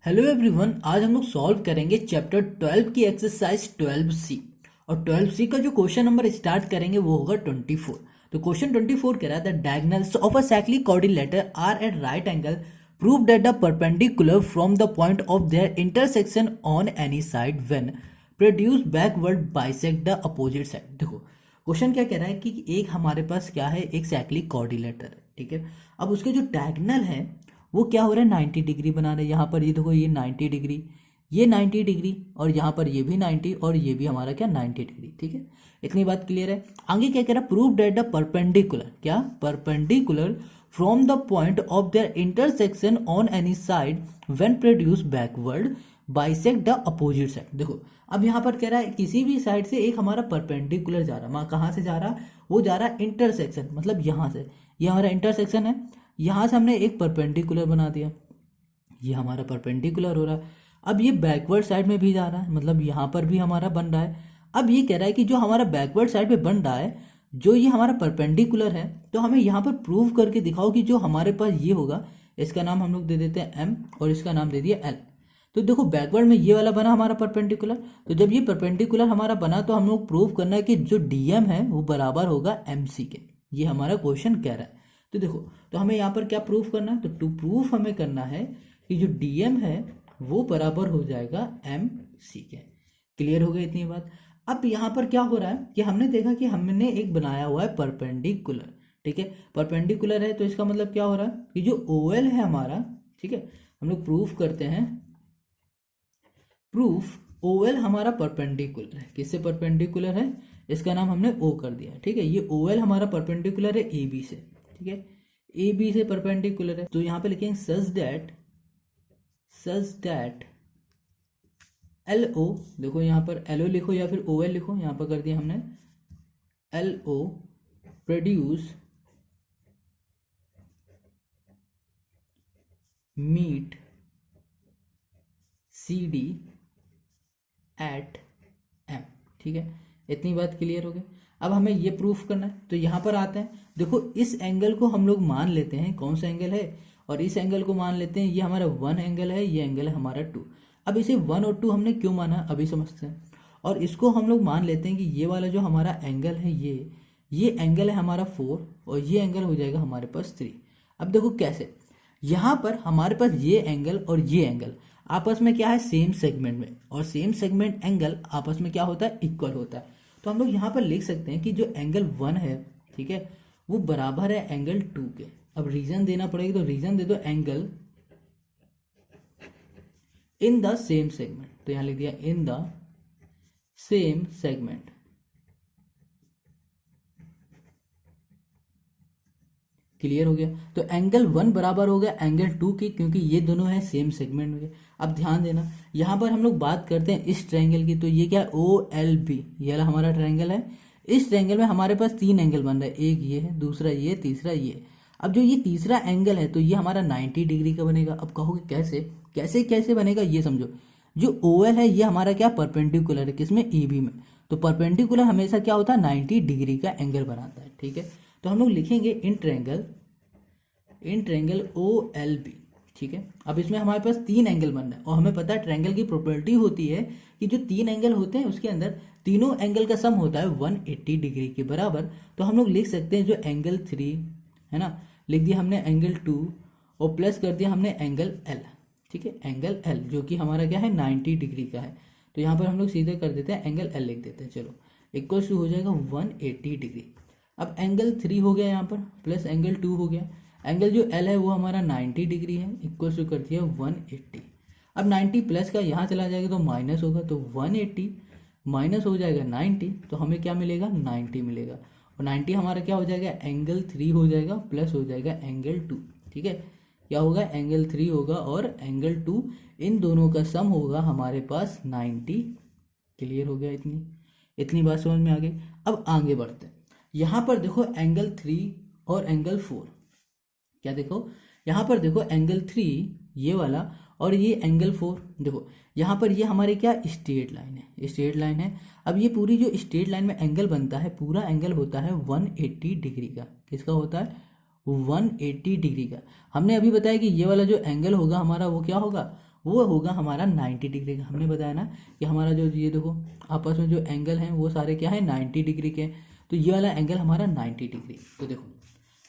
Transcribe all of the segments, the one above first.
Hello everyone, आज हम लोग सॉल्व करेंगे चैप्टर 12 की एक्सरसाइज 12C। और 12C का जो क्वेश्चन नंबर स्टार्ट करेंगे वो होगा 24। तो क्वेश्चन 24 कह रहा है the diagonals of a cyclic coordinator are at right angle prove that the perpendicular from the point of their intersection on any side when produce backward bisect the opposite side. देखो question क्या कह रहा है कि एक हमारे पास क्या है, एक साइक्लिक कोऑर्डिनेटर है, ठीक है। अब उसके जो डायगोनल है वो क्या हो रहा है, 90 डिग्री बना रहे हैं। यहाँ पर ये देखो, ये 90 डिग्री, ये 90 डिग्री, और यहाँ पर ये भी 90, और ये भी हमारा क्या 90 डिग्री, ठीक है। इतनी बात क्लियर है। आगे क्या कह रहा है, प्रूव दैट द परपेंडिकुलर, क्या perpendicular from the point of their intersection on any side when produce backward bisect the opposite side. देखो अब यहाँ पर कह रहा है किसी भी साइड से एक हमारा परपेंडिकुलर जा रहा है। माँ कहाँ से जा रहा है, वो जा रहा है इंटरसेक्शन, मतलब यहाँ से, ये हमारा इंटरसेक्शन है। यहाँ से हमने एक परपेंडिकुलर बना दिया, ये हमारा परपेंडिकुलर हो रहा है। अब ये बैकवर्ड साइड में भी जा रहा है, मतलब यहाँ पर भी हमारा बन रहा है। अब ये कह रहा है कि जो हमारा बैकवर्ड साइड पे बन रहा है, जो ये हमारा परपेंडिकुलर है, तो हमें यहाँ पर प्रूव करके दिखाओ कि जो हमारे पास ये होगा, इसका नाम हम लोग दे देते हैं एम और इसका नाम दे दिया एल। तो देखो बैकवर्ड में ये वाला बना हमारा परपेंडिकुलर, तो जब ये परपेंडिकुलर हमारा बना तो हम लोग प्रूव करना है कि जो डीएम है वो बराबर होगा एम सी के। ये हमारा क्वेश्चन कह रहा है। तो देखो, तो हमें यहाँ पर क्या प्रूफ करना है, तो टू प्रूफ हमें करना है कि जो डीएम है वो बराबर हो जाएगा एम सी के। क्लियर हो गई इतनी बात। अब यहाँ पर क्या हो रहा है कि हमने देखा कि हमने एक बनाया हुआ है परपेंडिकुलर, ठीक है। परपेंडिकुलर है तो इसका मतलब क्या हो रहा है कि जो ओ एल है हमारा, ठीक है, हम लोग प्रूफ करते हैं, प्रूफ ओ एल हमारा परपेंडिकुलर है। किससे परपेंडिकुलर है, इसका नाम हमने ओ कर दिया, ठीक है। ये ओ एल हमारा परपेंडिकुलर है ए बी से, ठीक है, ए बी से परपेंडिकुलर है। तो यहाँ पे लिखेंगे सच दैट एल ओ, देखो यहाँ पर एल ओ लिखो या फिर ओ एल लिखो, यहाँ पर कर दिया हमने L O produce meet C D at M, ठीक है। इतनी बात क्लियर हो गई। अब हमें ये प्रूफ करना है, तो यहाँ पर आते हैं। देखो इस एंगल को हम लोग मान लेते हैं, कौन सा एंगल है, और इस एंगल को मान लेते हैं, ये हमारा 1 एंगल है, ये एंगल है हमारा 2। अब इसे 1 और 2 हमने क्यों माना अभी समझते हैं। और इसको हम लोग मान लेते हैं कि ये वाला जो हमारा एंगल है, ये एंगल है हमारा 4, और ये एंगल हो जाएगा हमारे पास 3। अब देखो कैसे, यहाँ पर हमारे पास ये एंगल और ये एंगल आपस में क्या है, सेम सेगमेंट में, और सेम सेगमेंट एंगल आपस में क्या होता है, इक्वल होता है। तो हम लोग यहाँ पर लिख सकते हैं कि जो एंगल 1 है, ठीक है, वो बराबर है एंगल 2 के। अब रीजन देना पड़ेगा, तो रीजन दे दो angle in the same segment. तो यहाँ लिख दिया in the same segment. Clear हो गया। तो एंगल 1 बराबर हो गया एंगल 2 की, क्योंकि ये दोनों है सेम सेगमेंट में। अब ध्यान देना, यहाँ पर हम लोग बात करते हैं इस ट्रायंगल की, तो ये क्या है, ओ एल बी, ये वाला हमारा ट्रायंगल है। इस ट्रायंगल में हमारे पास 3 एंगल बन रहा है, एक ये है, दूसरा ये, तीसरा ये। अब जो ये तीसरा एंगल है तो ये हमारा 90 डिग्री का बनेगा। अब कहोगे कैसे, कैसे कैसे बनेगा, ये समझो। जो ओ एल है ये हमारा क्या परपेंडिकुलर है, किसमें, ए बी में। तो परपेंडिकुलर हमेशा क्या होता है, 90 डिग्री का एंगल बनाता है, ठीक है। तो हम लोग लिखेंगे in triangle O L B, ठीक है। अब इसमें हमारे पास 3 एंगल बन रहा है, और हमें पता है ट्रायंगल की प्रॉपर्टी होती है कि जो 3 एंगल होते हैं उसके अंदर तीनों एंगल का सम होता है 180 डिग्री के बराबर। तो हम लोग लिख सकते हैं जो एंगल 3 है ना, लिख दिया हमने एंगल 2, और प्लस कर दिया हमने एंगल एल, ठीक है, एंगल एल जो कि हमारा क्या है 90 डिग्री का है। तो यहाँ पर हम लोग सीधे कर देते हैं एंगल एल लिख देते हैं, चलो इक्वल टू हो जाएगा 180 डिग्री। अब एंगल 3 हो गया यहाँ पर, प्लस एंगल 2 हो गया, एंगल जो एल है वो हमारा 90 डिग्री है, इक्वल टू कर दिया 180। अब 90 प्लस का यहाँ चला जाएगा तो माइनस होगा, तो 180 माइनस हो जाएगा 90, तो हमें क्या मिलेगा, 90 मिलेगा। और 90 हमारा क्या हो जाएगा, एंगल 3 हो जाएगा, प्लस हो जाएगा एंगल 2, ठीक है। क्या होगा, एंगल 3 होगा और एंगल 2, इन दोनों का सम होगा हमारे पास 90। क्लियर हो गया, इतनी बात समझ में आ गई। अब आगे बढ़ते हैं। यहाँ पर देखो एंगल 3 और एंगल 4, क्या देखो, यहाँ पर देखो एंगल 3 ये वाला, और ये एंगल 4, देखो यहाँ पर ये हमारे क्या स्ट्रेट लाइन है, स्ट्रेट लाइन है। अब ये पूरी जो स्ट्रेट लाइन में एंगल बनता है, पूरा एंगल होता है 180 डिग्री का। किसका होता है, 180 डिग्री का। हमने अभी बताया कि ये वाला जो एंगल होगा हमारा वो क्या होगा, वो होगा हमारा 90 डिग्री का। हमने बताया ना कि हमारा जो ये देखो आपस में जो एंगल हैं वो सारे क्या है 90 डिग्री के। तो ये वाला एंगल हमारा 90 डिग्री। तो देखो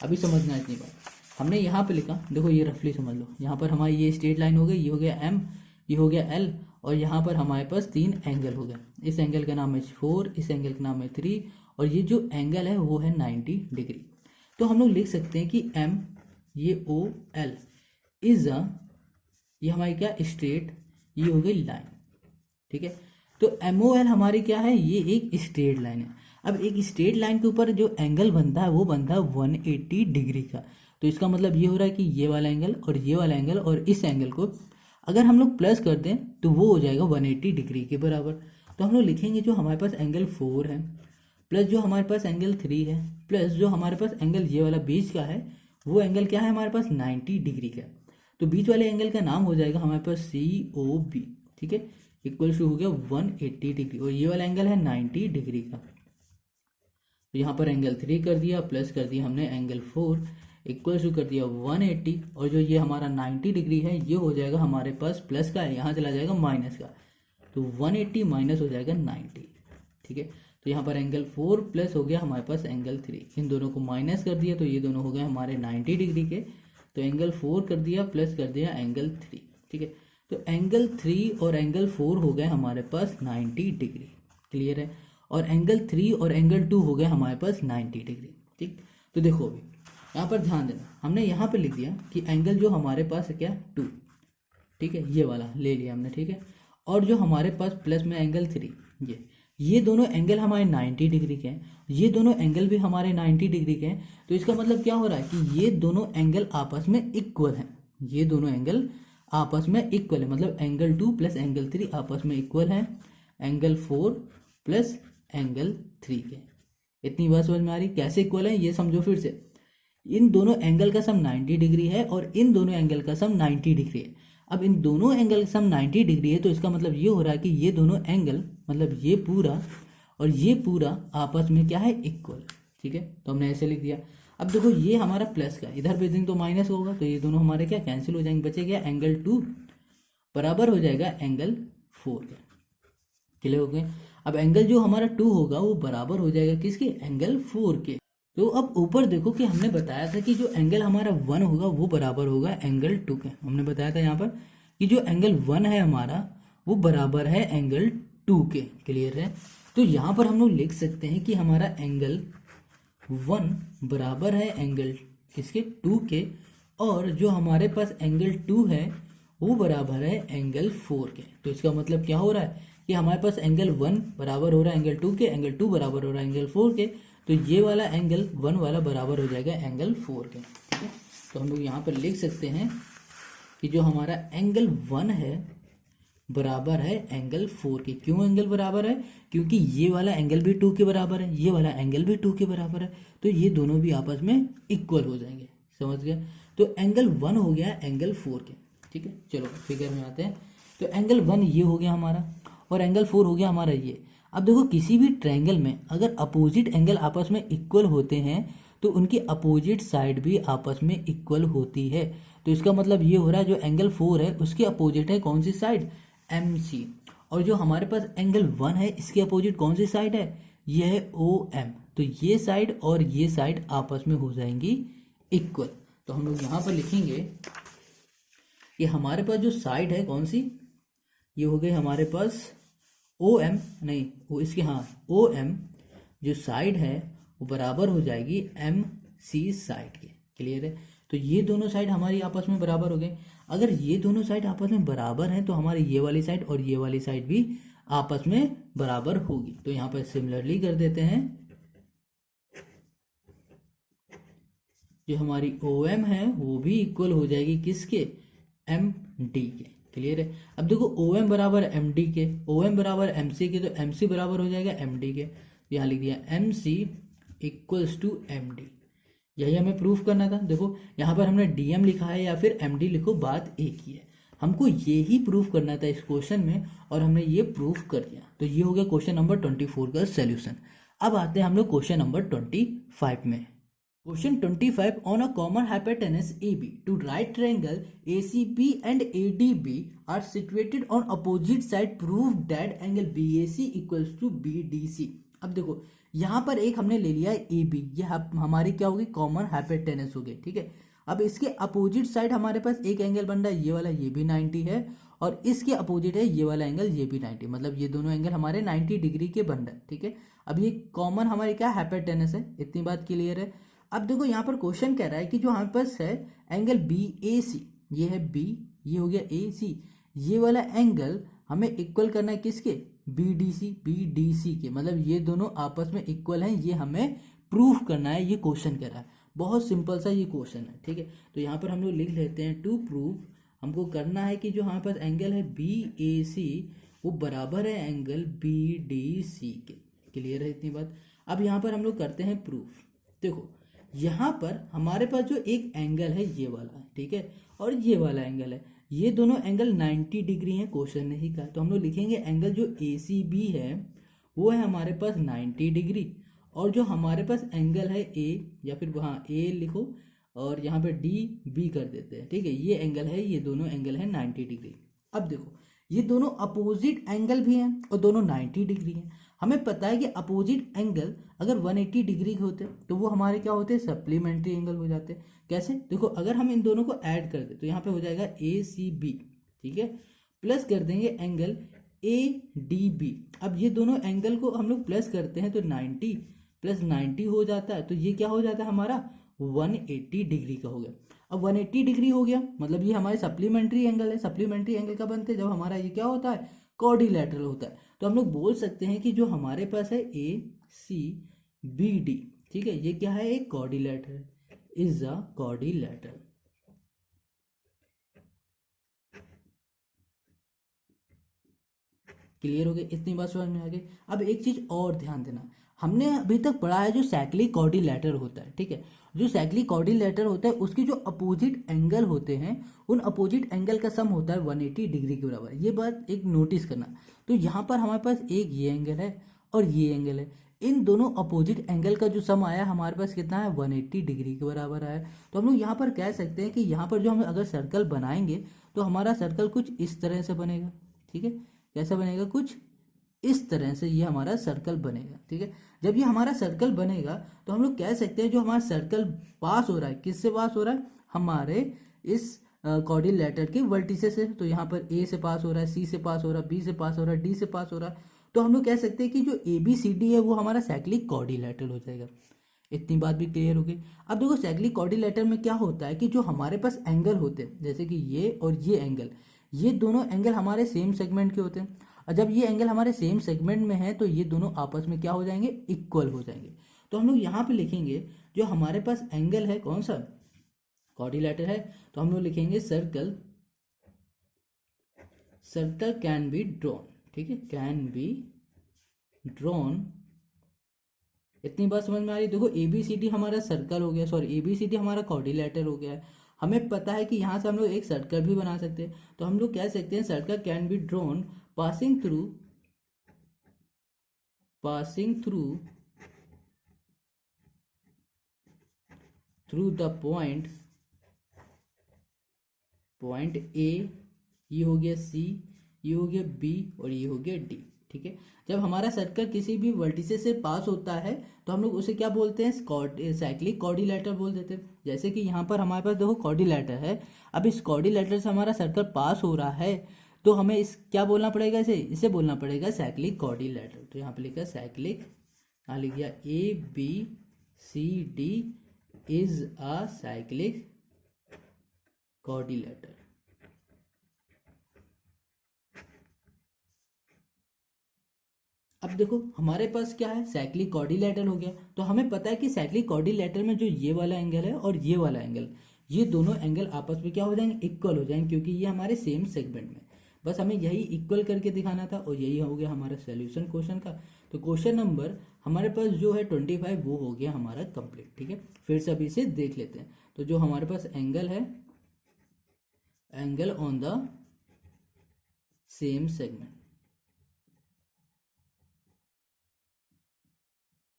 अभी समझना इतनी बात, हमने यहाँ पे लिखा, देखो ये रफली समझ लो, यहाँ पर हमारी ये स्ट्रेट लाइन हो गई, ये हो गया एम, ये हो गया एल, और यहाँ पर हमारे पास 3 एंगल हो गए। इस एंगल का नाम है 4, इस एंगल का नाम है 3, और ये जो एंगल है वो है 90 डिग्री। तो हम लोग लिख सकते हैं कि एम, ये ओ एल इज अ, ये हमारी क्या स्ट्रेट, ये हो गई लाइन, ठीक है। तो एम ओ एल हमारी क्या है, ये एक स्ट्रेट लाइन है। अब एक स्ट्रेट लाइन के ऊपर जो एंगल बनता है वो बनता है 180 डिग्री का। तो इसका मतलब ये हो रहा है कि ये वाला एंगल और ये वाला एंगल और इस एंगल को अगर हम लोग प्लस कर दें तो वो हो जाएगा 180 डिग्री के बराबर। तो हम लोग लिखेंगे जो हमारे पास एंगल 4 है प्लस जो हमारे पास एंगल 3 है प्लस जो हमारे पास एंगल ये वाला बीच का है, वो एंगल क्या है हमारे पास 90 डिग्री का। तो बीच वाले एंगल का नाम हो जाएगा हमारे पास COB, ठीक है, इक्वल टू हो गया 180 डिग्री, और ये वाला एंगल है 90 डिग्री का। तो यहाँ पर एंगल 3 कर दिया प्लस कर दिया हमने एंगल 4 इक्वल टू कर दिया 180, और जो ये हमारा 90 डिग्री है ये हो जाएगा हमारे पास प्लस का है, यहाँ चला जाएगा माइनस का, तो 180 माइनस हो जाएगा 90, ठीक है। तो यहाँ पर एंगल 4 प्लस हो गया हमारे पास एंगल 3, इन दोनों को माइनस कर दिया तो ये दोनों हो गए हमारे 90 डिग्री के। तो एंगल 4 कर दिया प्लस कर दिया एंगल 3, ठीक है। तो एंगल 3 और एंगल 4 हो गए हमारे पास 90 डिग्री, क्लियर है। और एंगल 3 और एंगल 2 हो गए हमारे पास 90 डिग्री, ठीक। तो देखो अभी यहाँ पर ध्यान देना, हमने यहाँ पर लिख दिया कि एंगल जो हमारे पास है क्या 2, ठीक है, ये वाला ले लिया हमने, ठीक है। और जो हमारे पास प्लस में एंगल 3, ये दोनों एंगल हमारे 90 डिग्री के हैं, ये दोनों एंगल भी हमारे 90 डिग्री के हैं। तो इसका मतलब क्या हो रहा है कि ये दोनों एंगल आपस में इक्वल हैं, ये दोनों एंगल आपस में इक्वल है, मतलब एंगल 2 प्लस एंगल 3 आपस में इक्वल है एंगल 4 प्लस एंगल 3 के। इतनी बात समझ में आ रही, कैसे इक्वल है ये समझो फिर से। इन दोनों एंगल का सम 90 डिग्री है और इन दोनों एंगल का सम 90 डिग्री है। अब इन दोनों एंगल का सम 90 डिग्री है तो इसका मतलब ये हो रहा है कि ये दोनों एंगल, मतलब ये पूरा और ये पूरा आपस में क्या है इक्वल, ठीक है। तो हमने ऐसे लिख दिया। अब देखो ये हमारा प्लस का, इधर भेजेंगे तो माइनस होगा, तो ये दोनों हमारे क्या कैंसिल हो जाएंगे, बचे क्या एंगल 2 बराबर हो जाएगा एंगल 4 का, क्लियर हो गए। अब एंगल जो हमारा 2 होगा वो बराबर हो जाएगा किसके, एंगल 4 के। तो अब ऊपर देखो कि हमने बताया था कि जो एंगल हमारा 1 होगा वो बराबर होगा एंगल 2 के। हमने बताया था यहाँ पर कि जो एंगल 1 है हमारा वो बराबर है एंगल 2 के, क्लियर है। तो यहाँ पर हम लोग लिख सकते हैं कि हमारा एंगल 1 बराबर है एंगल किसके 2 के, और जो हमारे पास एंगल 2 है वो बराबर है एंगल 4 के। तो इसका मतलब क्या हो रहा है कि हमारे पास एंगल 1 बराबर हो रहा है एंगल 2 के, एंगल 2 बराबर हो रहा है एंगल 4 के। तो ये वाला एंगल 1 वाला बराबर हो जाएगा एंगल 4 के, ठीक है। तो हम लोग यहाँ पर लिख सकते हैं कि जो हमारा एंगल 1 है बराबर है एंगल 4 के। क्यों एंगल बराबर है, क्योंकि ये वाला एंगल भी 2 के बराबर है, ये वाला एंगल भी 2 के बराबर है, तो ये दोनों भी आपस में इक्वल हो जाएंगे, समझ गए। तो एंगल 1 हो गया एंगल 4 के, ठीक है। चलो फिगर में आते हैं। तो एंगल 1 ये हो गया हमारा और एंगल 4 हो गया हमारा ये। अब देखो किसी भी ट्रायंगल में अगर अपोजिट एंगल आपस में इक्वल होते हैं तो उनकी अपोजिट साइड भी आपस में इक्वल होती है। तो इसका मतलब ये हो रहा है जो एंगल 4 है उसके अपोजिट है कौन सी साइड, MC, और जो हमारे पास एंगल 1 है इसके अपोजिट कौन सी साइड है, ये है OM। तो ये साइड और ये साइड आपस में हो जाएंगी इक्वल। तो हम लोग यहाँ पर लिखेंगे कि हमारे पास जो साइड है कौन सी, ये हो गई हमारे पास OM, नहीं वो इसके हाँ OM जो साइड है वो बराबर हो जाएगी MC साइड के, क्लियर है। तो ये दोनों साइड हमारी आपस में बराबर हो गए। अगर ये दोनों साइड आपस में बराबर हैं तो हमारी ये वाली साइड और ये वाली साइड भी आपस में बराबर होगी। तो यहाँ पर सिमिलरली कर देते हैं, जो हमारी OM है वो भी इक्वल हो जाएगी किसके, MD के, क्लियर है। अब देखो OM बराबर MD के, OM बराबर MC के, तो MC बराबर हो जाएगा MD के। यहाँ लिख दिया MC इक्वल्स टू MD, यही हमें प्रूफ करना था। देखो यहाँ पर हमने DM लिखा है या फिर MD लिखो, बात एक ही है, हमको ये ही प्रूफ करना था इस क्वेश्चन में और हमने ये प्रूफ कर दिया। तो ये हो गया क्वेश्चन नंबर 24 का सोल्यूशन। अब आते हैं हम लोग क्वेश्चन नंबर 25 में। Question 25 on a common hypotenuse AB, two right triangle ACB and ADB are situated on opposite side. Prove that angle BAC equals to BDC. अब देखो यहाँ पर एक हमने ले लिया है AB, ये हमारी क्या होगी, कॉमन हाइपोटेनस हो गई, ठीक है। अब इसके अपोजिट साइड हमारे पास एक एंगल बन रहा है, ये वाला, ये भी 90 है, और इसके अपोजिट है ये वाला एंगल, ये भी 90, मतलब ये दोनों एंगल हमारे 90 डिग्री के बन रहे हैं, ठीक है। अब ये कॉमन हमारी क्या हाइपोटेनस है, इतनी बात क्लियर है। अब देखो यहाँ पर क्वेश्चन कह रहा है कि जो हमारे पास है एंगल बी ए सी, ये है बी, ये हो गया ए सी, ये वाला एंगल हमें इक्वल करना है किसके, बी डी सी के, मतलब ये दोनों आपस में इक्वल हैं, ये हमें प्रूफ करना है, ये क्वेश्चन कह रहा है। बहुत सिंपल सा ये क्वेश्चन है, ठीक है। तो यहाँ पर हम लोग लिख लेते हैं टू प्रूफ, हमको करना है कि जो हमारे पास एंगल है बी ए सी वो बराबर है एंगल बी डी सी के। क्लियर है इतनी बात। अब यहाँ पर हम लोग करते हैं प्रूफ। देखो यहाँ पर हमारे पास जो एक एंगल है ये वाला है, ठीक है, और ये वाला एंगल है, ये दोनों एंगल 90 डिग्री हैं, क्वेश्चन ने ही कहा। तो हम लोग लिखेंगे एंगल जो ए सी बी है वो है हमारे पास 90 डिग्री, और जो हमारे पास एंगल है ए, या फिर वहाँ ए लिखो और यहाँ पे डी बी कर देते हैं, ठीक है, ये एंगल है, ये दोनों एंगल है 90 डिग्री। अब देखो ये दोनों अपोजिट एंगल भी हैं और दोनों 90 डिग्री हैं। हमें पता है कि अपोजिट एंगल अगर 180 डिग्री के होते तो वो हमारे क्या होते, सप्लीमेंट्री एंगल हो जाते। कैसे, देखो अगर हम इन दोनों को ऐड कर दे तो यहाँ पे हो जाएगा ए सी बी, ठीक है, प्लस कर देंगे एंगल ए डी बी। अब ये दोनों एंगल को हम लोग प्लस करते हैं तो 90 प्लस 90 हो जाता है, तो ये क्या हो जाता है हमारा 180 डिग्री का हो गया। अब 180 डिग्री हो गया मतलब ये हमारे सप्लीमेंट्री एंगल है। सप्लीमेंट्री एंगल का बनते हैं जब हमारा ये क्या होता है, कॉर्डिलैटरल होता है। तो हम लोग बोल सकते हैं कि जो हमारे पास है ए सी बी डी, ठीक है, ये क्या है, एक कॉर्डिलैटर, इज अ कॉर्डिलैटर। क्लियर हो गया, इतनी बात समझ में आ गई। अब एक चीज और ध्यान देना, हमने अभी तक पढ़ा है जो साइक्लिक कॉर्डिलैटर होता है, ठीक है, जो साइक्लिक कॉर्डिलैटर होता है उसके जो अपोजिट एंगल होते हैं उन अपोजिट एंगल का सम होता है 180 डिग्री के बराबर। ये बात एक नोटिस करना। तो यहाँ पर हमारे पास एक ये एंगल है और ये एंगल है, इन दोनों अपोजिट एंगल का जो सम आया हमारे पास कितना है, 180 डिग्री के बराबर आया। तो हम लोग यहाँ पर कह सकते हैं कि यहाँ पर जो हम अगर सर्कल बनाएंगे तो हमारा सर्कल कुछ इस तरह से बनेगा, ठीक है, कैसा बनेगा, कुछ इस तरह से ये हमारा सर्कल बनेगा, ठीक है। जब ये हमारा सर्कल बनेगा तो हम लोग कह सकते हैं जो हमारा सर्कल पास हो रहा है, किससे पास हो रहा है, हमारे इस कॉर्डिलैटर के वर्टिसेस से। तो यहाँ पर ए से पास हो रहा है, सी से पास हो रहा है, बी से पास हो रहा है, डी से पास हो रहा है। तो हम लोग कह सकते हैं कि जो ए बी सी डी है वो हमारा साइक्लिक कॉर्डिलैटर हो जाएगा। इतनी बात भी क्लियर हो गई। अब देखो साइक्लिक कॉर्डिलैटर में क्या होता है कि जो हमारे पास एंगल होते हैं जैसे कि ये और ये एंगल, ये दोनों एंगल हमारे सेम सेगमेंट के होते हैं, और जब ये एंगल हमारे सेम सेगमेंट में है तो ये दोनों आपस में क्या हो जाएंगे, इक्वल हो जाएंगे। तो हम लोग यहाँ पे लिखेंगे जो हमारे पास एंगल है कौन सा, कॉर्डिलैटर है, तो हम लोग लिखेंगे circle, circle can be drawn, ठीक है, कैन बी ड्रॉन। इतनी बात समझ में आ रही। देखो ए बी सी डी हमारा सर्कल हो गया, sorry A B C D हमारा कॉर्डिलैटर हो गया है। हमें पता है कि यहाँ से हम लोग एक सर्कल भी बना सकते हैं, तो हम लोग कह सकते हैं circle can be drawn passing through the point A, ये हो गया सी, ये हो गया बी और ये हो गया डी, ठीक है। जब हमारा सर्कल किसी भी वर्टिसेस से पास होता है तो हम लोग उसे क्या बोलते हैं, साइक्लिक कॉर्डिलैटर बोल देते हैं। जैसे कि यहाँ पर हमारे पास देखो कॉर्डिलैटर है, अब इस कॉर्डिलैटर से हमारा सर्कल पास हो रहा है तो हमें इस क्या बोलना पड़ेगा, इसे बोलना पड़ेगा साइक्लिक कॉर्डिलैटर। तो यहाँ पे लिखा साइक्लिक, यहाँ लिख दिया A B C D is a cyclic quadrilateral. अब देखो हमारे पास क्या है, साइक्लिक कॉर्डिलैटर हो गया। तो हमें पता है कि साइक्लिक कॉर्डिलैटर में जो ये वाला एंगल है और ये वाला एंगल, ये दोनों एंगल आपस में क्या हो जाएंगे, इक्वल हो जाएंगे, क्योंकि ये हमारे सेम सेगमेंट में। बस हमें यही इक्वल करके दिखाना था और यही हो गया हमारा सोल्यूशन क्वेश्चन का। तो क्वेश्चन नंबर हमारे पास जो है 25 वो हो गया हमारा कंप्लीट, ठीक है। फिर से अभी इसे देख लेते हैं। तो जो हमारे पास एंगल है, angle on the same segment,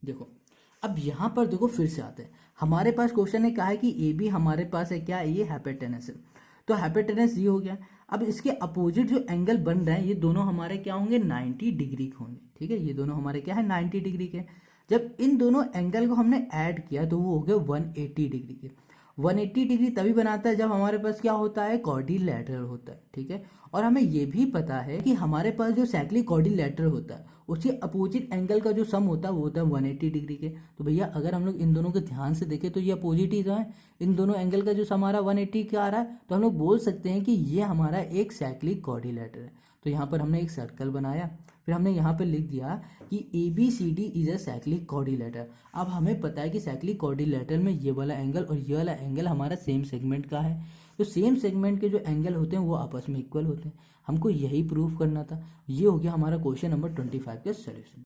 देखो अब यहां पर देखो फिर से आते हैं। हमारे पास क्वेश्चन ने कहा है कि ए बी हमारे पास है क्या, ये हाइपोटेनस है, तो हाइपोटेनस ये हो गया। अब इसके अपोजिट जो एंगल बन रहे हैं ये दोनों हमारे क्या होंगे, 90 डिग्री के होंगे। ठीक है, ये दोनों हमारे क्या है, 90 डिग्री के। जब इन दोनों एंगल को हमने ऐड किया तो वो हो गए 180 डिग्री के। 180 डिग्री तभी बनाता है जब हमारे पास क्या होता है, क्वाड्रिलैटरल होता है। ठीक है, और हमें ये भी पता है कि हमारे पास जो साइक्लिक क्वाड्रिलैटरल होता है उसके अपोजिट एंगल का जो सम होता है वो होता है 180 डिग्री के। तो भैया अगर हम लोग इन दोनों को ध्यान से देखें तो ये अपोजिट ही तो है, इन दोनों एंगल का जो सम आ रहा है 180 का आ रहा है, तो हम लोग बोल सकते हैं कि ये हमारा एक साइक्लिक क्वाड्रिलैटरल है। तो यहाँ पर हमने एक सर्कल बनाया, फिर हमने यहाँ पर लिख दिया कि A B C D is a cyclic quadrilateral. अब हमें पता है कि साइक्लिक क्वाड्रिलैटरल में ये वाला एंगल और ये वाला एंगल हमारा सेम सेगमेंट का है, तो सेम सेगमेंट के जो एंगल होते हैं वो आपस में इक्वल होते हैं। हमको यही प्रूफ करना था। ये हो गया हमारा क्वेश्चन नंबर 25 का सोल्यूशन।